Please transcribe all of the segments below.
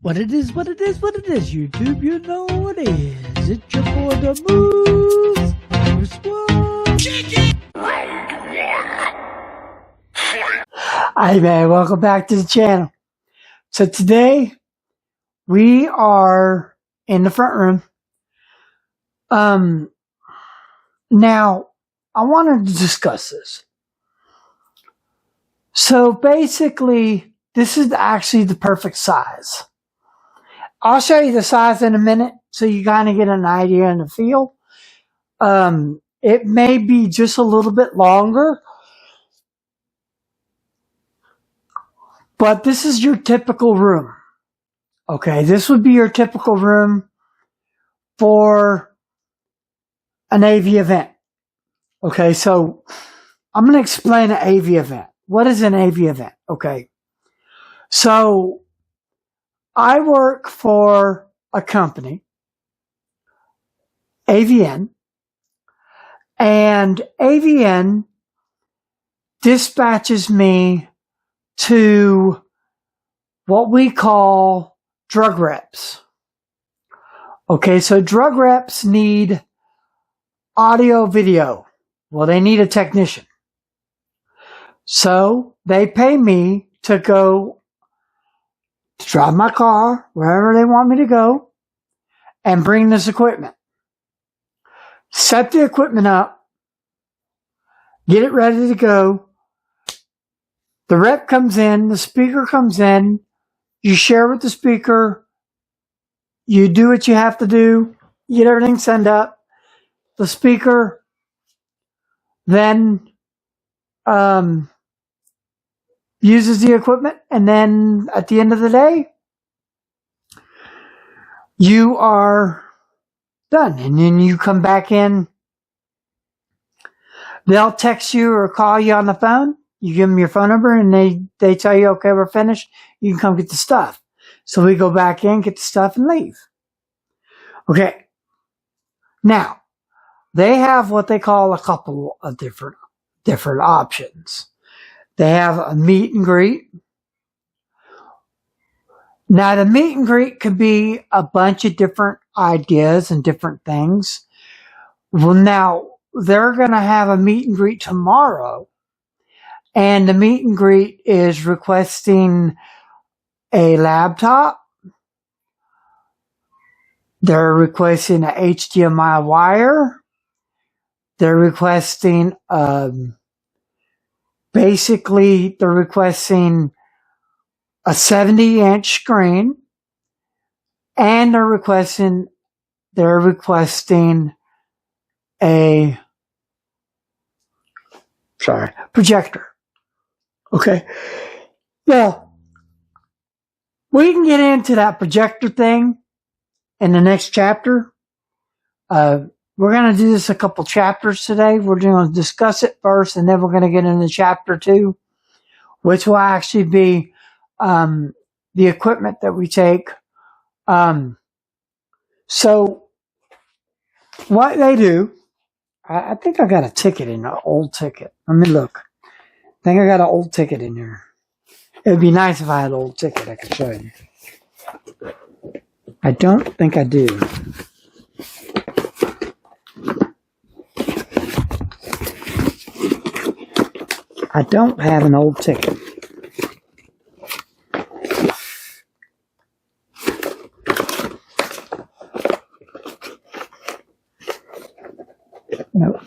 What it is, YouTube, you know what it is. It's your boy, damoosesquaddjs. Hi man, welcome back to the channel. So today, we are in the front room. Now, I wanted to discuss this. So basically, this is actually the perfect size. I'll show you the size in a minute so you kind of get an idea and a feel. It may be just a little bit longer, but this is your typical room. Okay, this would be your typical room for an AV event. Okay, so I'm going to explain an AV event. What is an AV event? Okay, so I work for a company, AVN, and AVN dispatches me to what we call drug reps. Okay, so drug reps need audio, video. Well, they need a technician. So they pay me to go to drive my car wherever they want me to go and bring this equipment. Set the equipment up, get it ready to go. The rep comes in, the speaker comes in, you share with the speaker, you do what you have to do, you get everything sent up. The speaker then uses the equipment, and then at the end of the day, you are done. And then you come back in. They'll text you or call you on the phone. You give them your phone number, and they tell you, okay, we're finished. You can come get the stuff. So we go back in, get the stuff, and leave. Okay. Now, they have what they call a couple of different options. They have a meet and greet. Now, the meet and greet could be a bunch of different ideas and different things. Well, now, they're going to have a meet and greet tomorrow. And the meet and greet is requesting a laptop. They're requesting an HDMI wire. They're requesting basically, they're requesting a 70-inch screen, and they're requesting a projector. Okay. Well, we can get into that projector thing in the next chapter. We're going to do this a couple chapters today. We're going to discuss it first, and then we're going to get into chapter 2, which will actually be the equipment that we take. So what they do, I think I got a ticket in, an old ticket. Let me look. I think I got an old ticket in there. It would be nice if I had an old ticket I could show you. I don't think I do. I don't have an old ticket. Nope.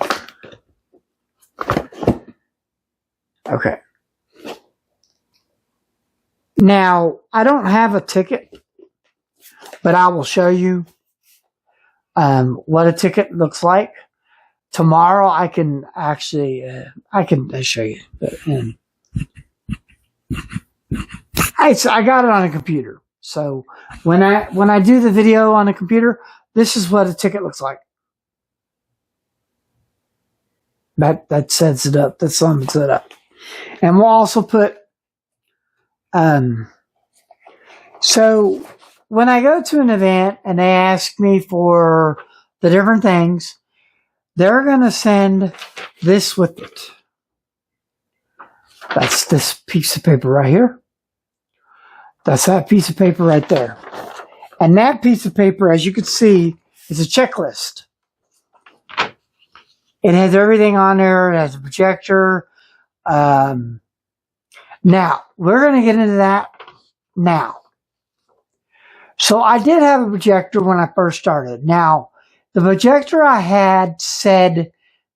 Okay. Now, I don't have a ticket, but I will show you what a ticket looks like. Tomorrow, I can actually, I can show you. I got it on a computer. So when I do the video on a computer, this is what a ticket looks like. That sets it up. That sums it up. And we'll also put, so when I go to an event and they ask me for the different things, they're going to send this with it. That's this piece of paper right here. That's that piece of paper right there. And that piece of paper, as you can see, is a checklist. It has everything on there. It has a projector. Now, we're going to get into that now. So I did have a projector when I first started. Now, the projector I had said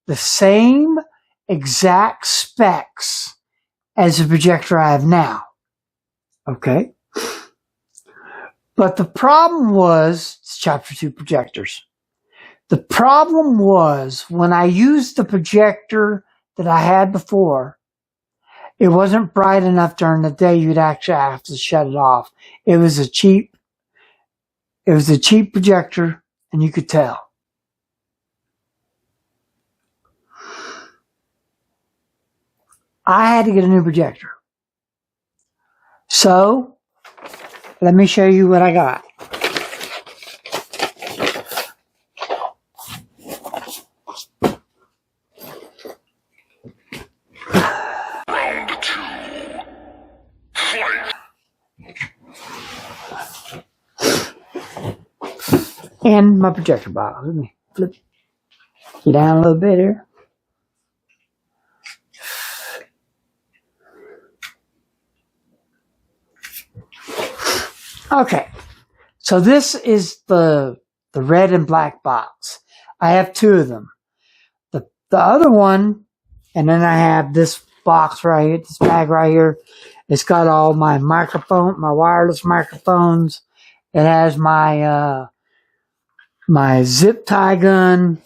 the same exact specs as the projector I have now. Okay? But the problem was, it's chapter 2 projectors. The problem was when I used the projector that I had before, it wasn't bright enough during the day. You'd actually have to shut it off. It was a cheap projector, and you could tell. I had to get a new projector. So, let me show you what I got. And my projector box. Let me flip you down a little bit here. Okay, so this is the red and black box. I have 2 of them. The other one, and then I have this box right here, this bag right here. It's got all my my wireless microphones. It has my my zip tie gun.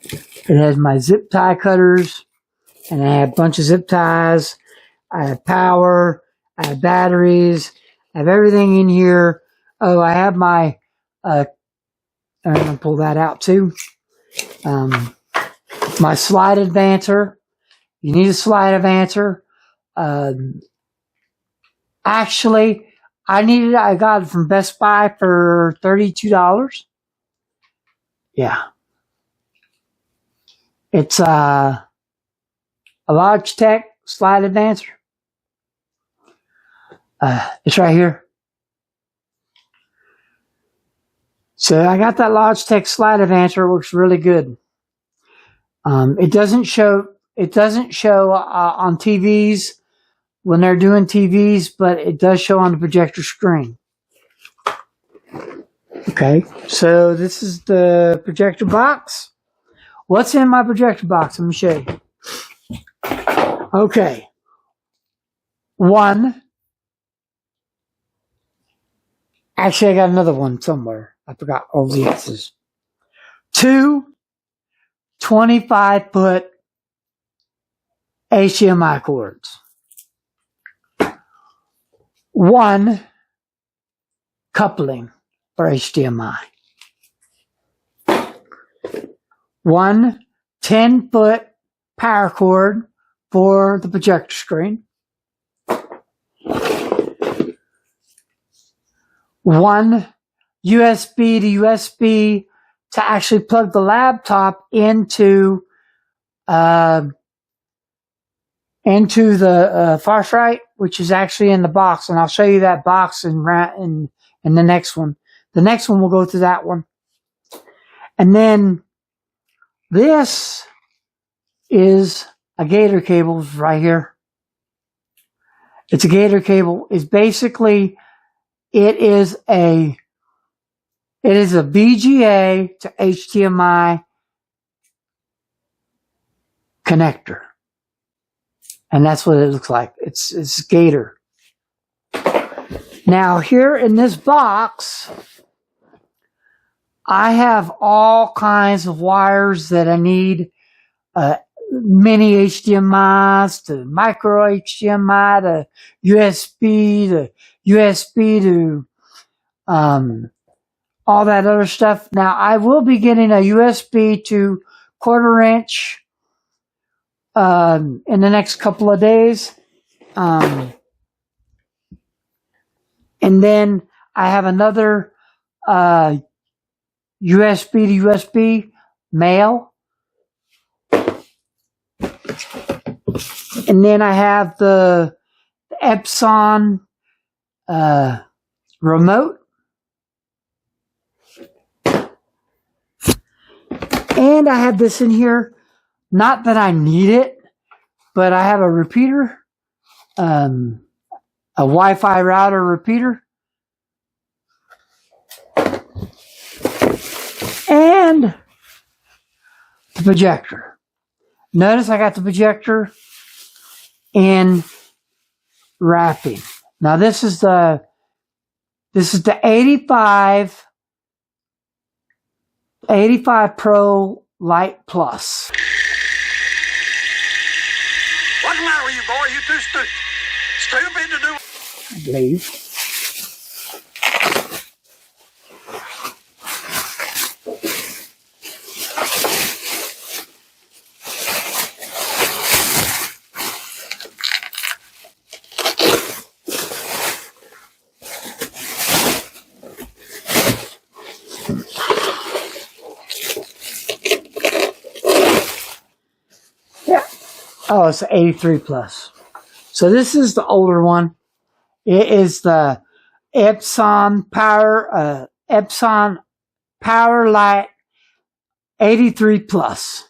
It has my zip tie cutters, and I have a bunch of zip ties. I have power. I have batteries. I have everything in here. Oh, I have my, I'm going to pull that out too. My slide advancer. You need a slide advancer. Actually, I got it from Best Buy for $32. Yeah. It's a Logitech slide advancer. It's right here. So I got that Logitech slide advancer. It works really good. It doesn't show on TVs when they're doing TVs, but it does show on the projector screen. Okay, so this is the projector box. What's in my projector box? Let me show you. Okay. 1. Actually, I got another one somewhere. I forgot all the X's. 2 25-foot HDMI cords. 1 coupling for HDMI. 1 10-foot power cord for the projector screen. 1 USB to USB to actually plug the laptop into the far right, which is actually in the box, and I'll show you that box in the next one. The next one will go through that one, and then this is a gator cable right here. It's a gator cable. It's basically it is a VGA to HDMI connector. And that's what it looks like. It's gator. Now here in this box, I have all kinds of wires that I need. Mini HDMIs to micro HDMI to USB to all that other stuff. Now I will be getting a USB to 1/4 inch in the next couple of days. And then I have another USB to USB male. And then I have the Epson remote. And I have this in here. Not that I need it, but I have a repeater, a Wi-Fi router repeater. And the projector. Notice I got the projector in wrapping. Now this is the 85 Pro Light Plus. What's the matter with you, boy? You too stupid to do. I believe. Oh, it's 83 plus. So this is the older one. It is the Epson Power Light 83 plus.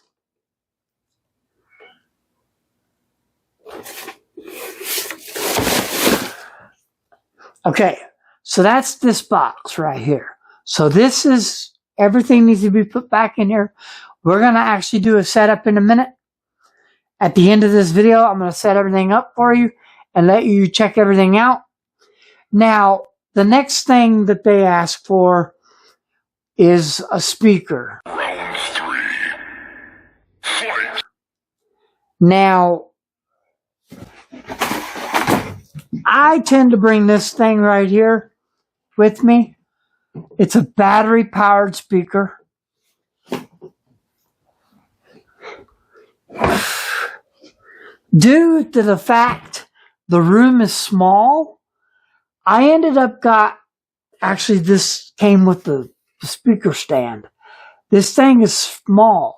Okay, so that's this box right here. So this is, everything needs to be put back in here. We're going to actually do a setup in a minute. At the end of this video, I'm going to set everything up for you and let you check everything out. Now, the next thing that they ask for is a speaker. Now, I tend to bring this thing right here with me. It's a battery-powered speaker. Due to the fact the room is small, I ended up actually this came with the speaker stand. This thing is small.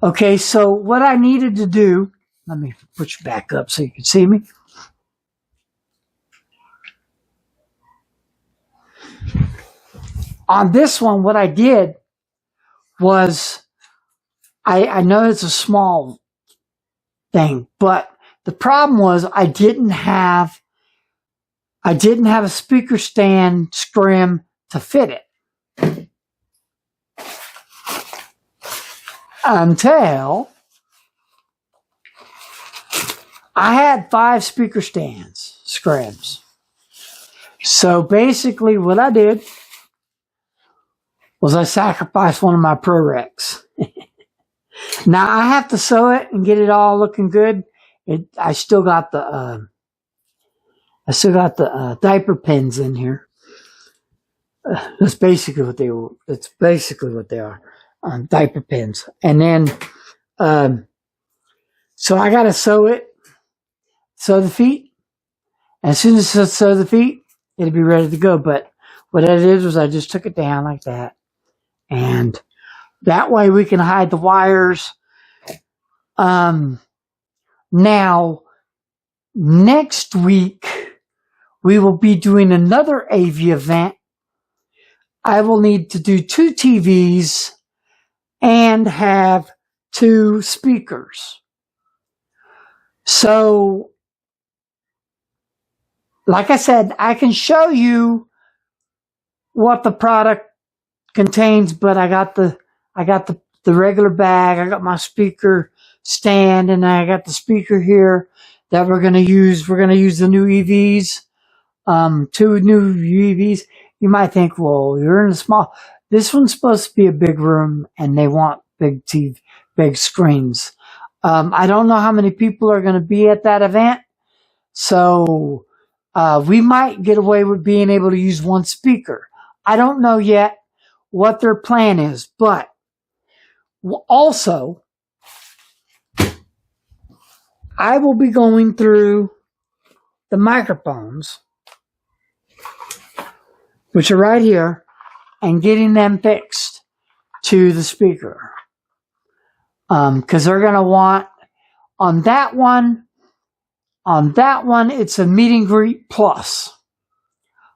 Okay, so what I needed to do, let me put you back up so you can see me. On this one, what I did was, I know it's a small thing, but the problem was I didn't have a speaker stand scrim to fit it. Until I had 5 speaker stands, scrims. So basically what I did was I sacrificed one of my ProRecs. Now I have to sew it and get it all looking good. I still got the diaper pins in here. That's basically what they were. That's basically what they are. Diaper pins. And then, so I got to sew the feet. And as soon as I sew the feet, it'll be ready to go. But what I did was I just took it down like that. And that way we can hide the wires. Now, next week, we will be doing another AV event. I will need to do 2 TVs and have 2 speakers. So, like I said, I can show you what the product contains, but I got the regular bag. I got my speaker stand, and I got the speaker here that we're going to use. We're going to use the new EVs, 2 new EVs. You might think, well, you're in a small. This one's supposed to be a big room, and they want big TV, big screens. I don't know how many people are going to be at that event, so we might get away with being able to use 1 speaker. I don't know yet what their plan is, but also, I will be going through the microphones, which are right here, and getting them fixed to the speaker. Because they're going to want, on that one, it's a meet and greet plus.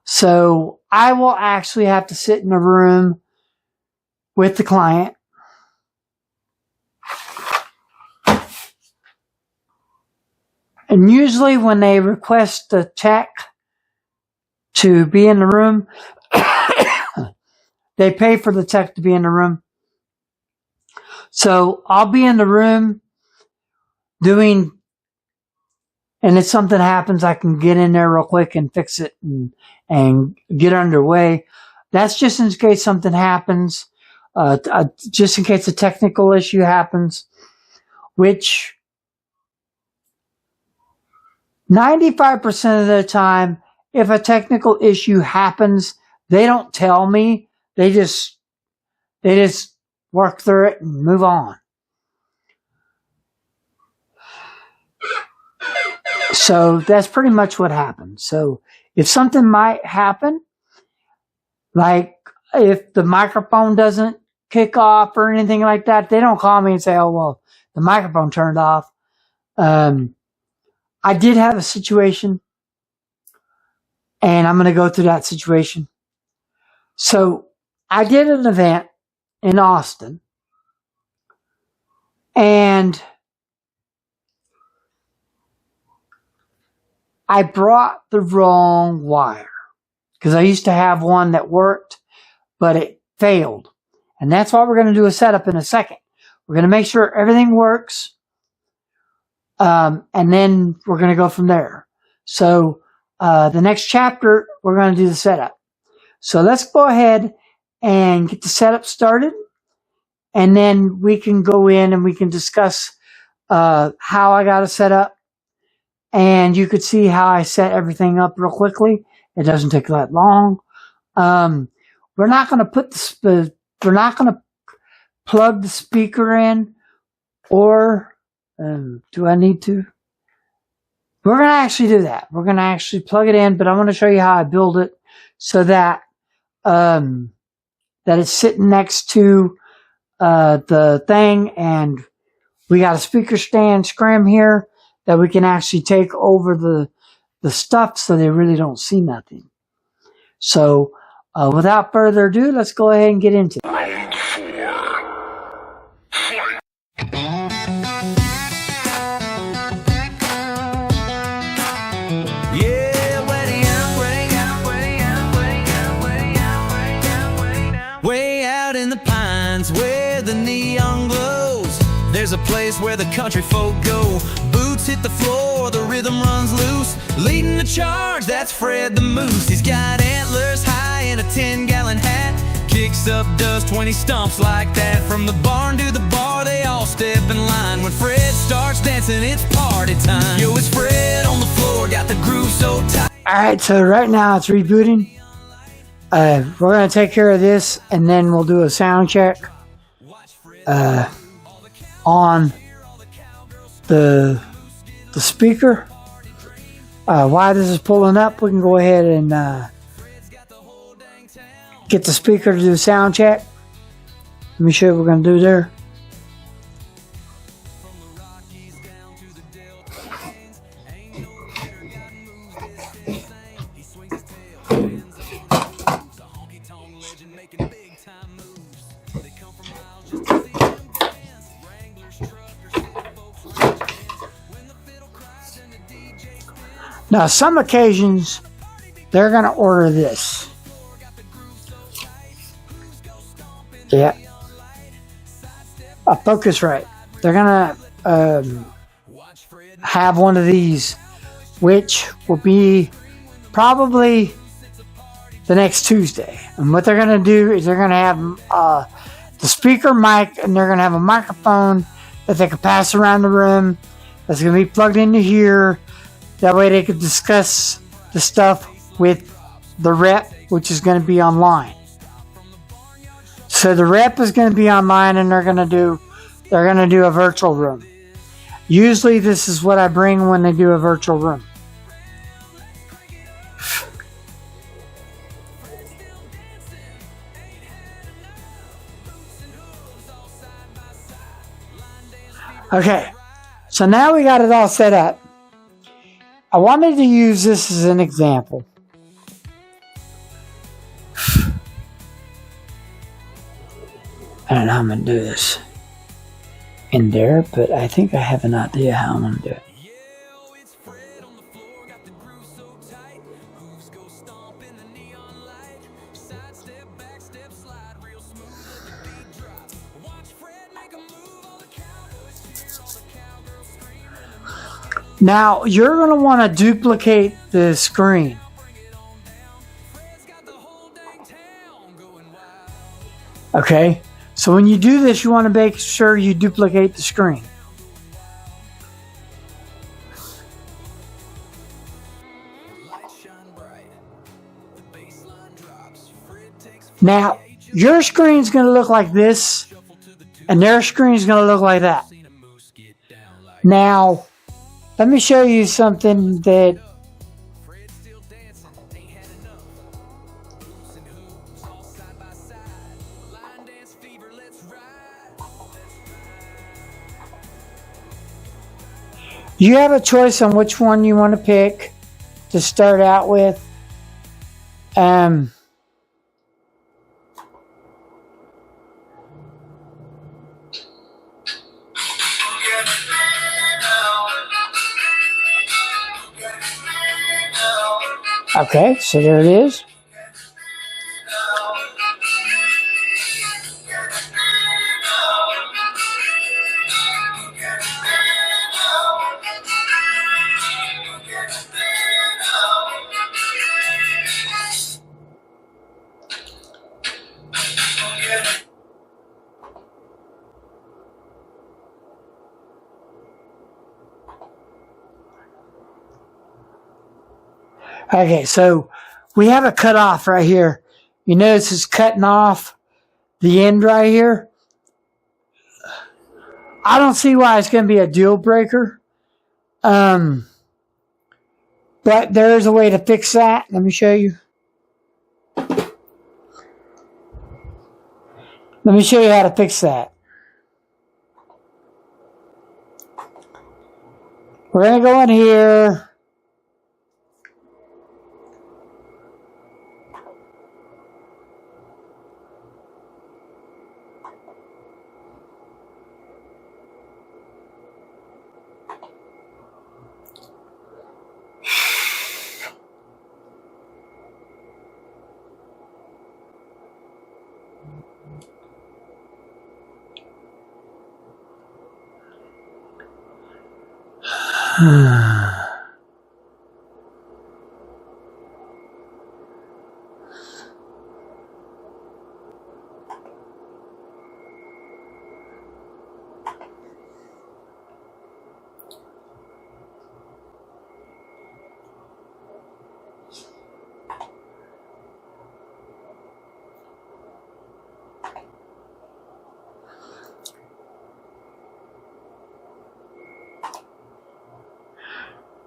So I will actually have to sit in a room with the client And usually when they request the tech to be in the room, they pay for the tech to be in the room. So I'll be in the room doing, and if something happens, I can get in there real quick and fix it and get underway. That's just in case something happens, just in case a technical issue happens, which 95% of the time, if a technical issue happens, they don't tell me. They just work through it and move on. So that's pretty much what happens. So if something might happen, like if the microphone doesn't kick off or anything like that, they don't call me and say, oh, well, the microphone turned off. I did have a situation, and I'm going to go through that situation. So I did an event in Austin, and I brought the wrong wire because I used to have one that worked, but it failed. And that's why we're going to do a setup in a second. We're going to make sure everything works, and then we're going to go from there. So the next chapter, we're going to do the setup. So let's go ahead and get the setup started, and then we can go in and we can discuss how I got it set up. And you could see how I set everything up real quickly. It doesn't take that long. We're not going to put we're not going to plug the speaker in, or do I need to? We're going to actually do that. We're going to actually plug it in, but I want to show you how I build it so that that it's sitting next to the thing, and we got a speaker stand scrim here that we can actually take over the stuff so they really don't see nothing. So without further ado, let's go ahead and get into it. Round 4. Fight. Way out in the pines where the neon glows, there's a place where the country folk go. Boots hit the floor, the rhythm runs loose. Leading the charge, that's Fred the Moose. He's got antlers high and a 10-gallon hat. Kicks up dust when he stomps like that. From the barn to the bar, they all step in line. When Fred starts dancing, it's party time. Yo, it's Fred on the floor, got the groove so tight. Alright, so right now it's rebooting. We're going to take care of this, and then we'll do a sound check on the speaker. While this is pulling up, we can go ahead and get the speaker to do a sound check. Let me show you what we're going to do there. Now, some occasions, they're going to order this. Yeah. A Focusrite. They're going to have one of these, which will be probably the next Tuesday. And what they're going to do is they're going to have the speaker mic, and they're going to have a microphone that they can pass around the room that's going to be plugged into here. That way they could discuss the stuff with the rep, which is going to be online. So the rep is going to be online, and they're going to do a virtual room. Usually this is what I bring when they do a virtual room. Okay, so now we got it all set up. I wanted to use this as an example. I don't know how I'm going to do this in there, but I think I have an idea how I'm going to do it. Now, you're going to want to duplicate the screen. Okay, so when you do this, you want to make sure you duplicate the screen. Now, your screen's going to look like this, and their screen's going to look like that. Now, let me show you something that you have a choice on which one you want to pick to start out with. Okay, so there it is. Okay, so we have a cutoff right here. You notice it's cutting off the end right here. I don't see why it's going to be a deal breaker. But there is a way to fix that. Let me show you. Let me show you how to fix that. We're going to go in here.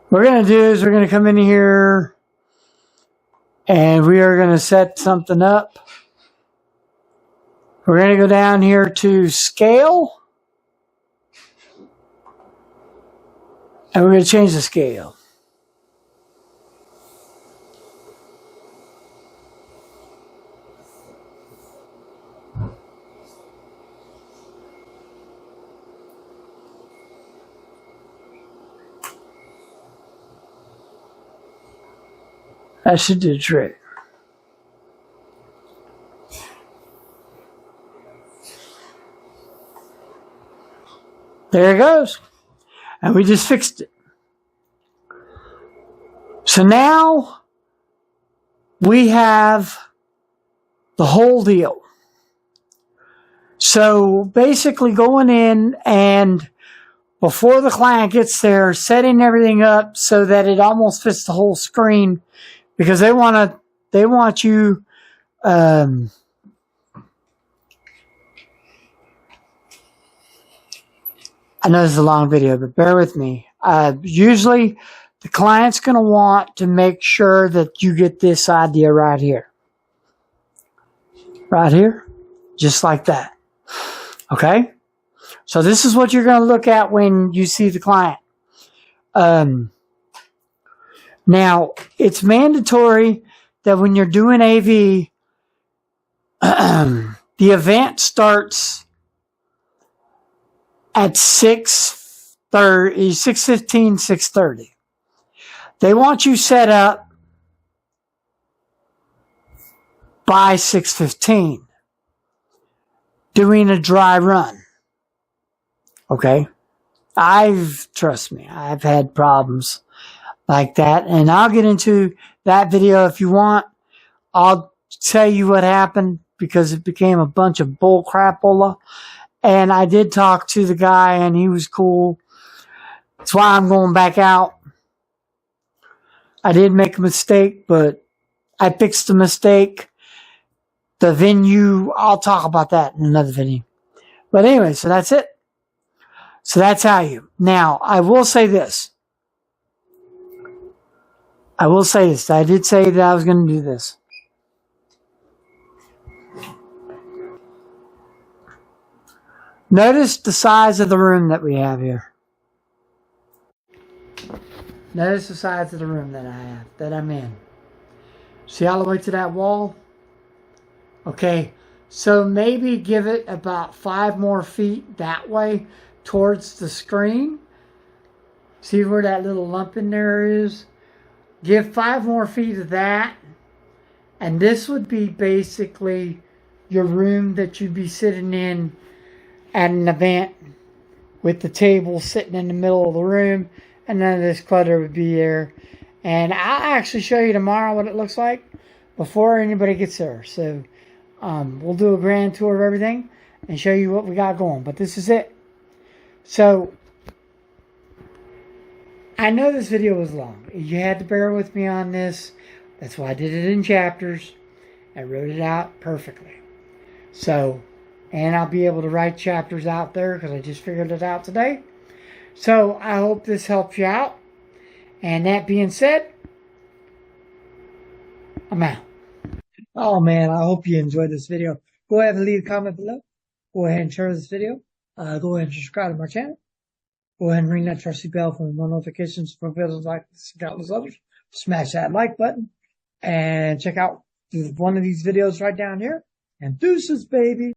What we're going to do is we're going to come in here and we are going to set something up. We're going to go down here to scale. And we're going to change the scale. That should do the trick. There it goes. And we just fixed it. So now we have the whole deal. So basically going in and before the client gets there, setting everything up so that it almost fits the whole screen. Because they want you, I know this is a long video, but bear with me. Usually the client's going to want to make sure that you get this idea right here. Right here. Just like that. Okay? So this is what you're going to look at when you see the client. Now, it's mandatory that when you're doing AV, the event starts at 6:15, 6:30. They want you set up by 6:15, doing a dry run. Okay? Trust me, I've had problems like that. And I'll get into that video if you want. I'll tell you what happened because it became a bunch of bull crapola. And I did talk to the guy and he was cool. That's why I'm going back out. I did make a mistake, but I fixed the mistake. The venue, I'll talk about that in another video. But anyway, so that's it. So that's how you. Now, I will say this. I did say that I was going to do this. Notice the size of the room that we have here. Notice the size of the room that I have, that I'm in. See all the way to that wall? Okay, so maybe give it about 5 more feet that way towards the screen. See where that little lump in there is? Give 5 more feet of that. And this would be basically your room that you'd be sitting in at an event with the table sitting in the middle of the room. And none of this clutter would be there. And I'll actually show you tomorrow what it looks like before anybody gets there. So we'll do a grand tour of everything and show you what we got going. But this is it. So I know this video was long. You had to bear with me on this. That's why I did it in chapters. I wrote it out perfectly. So, and I'll be able to write chapters out there because I just figured it out today. So I hope this helps you out. And that being said, I'm out. Oh man, I hope you enjoyed this video. Go ahead and leave a comment below. Go ahead and share this video. Go ahead and subscribe to my channel. Go ahead and ring that trusty bell for more notifications from videos like this and countless others. Smash that like button. And check out one of these videos right down here. And deuces, baby.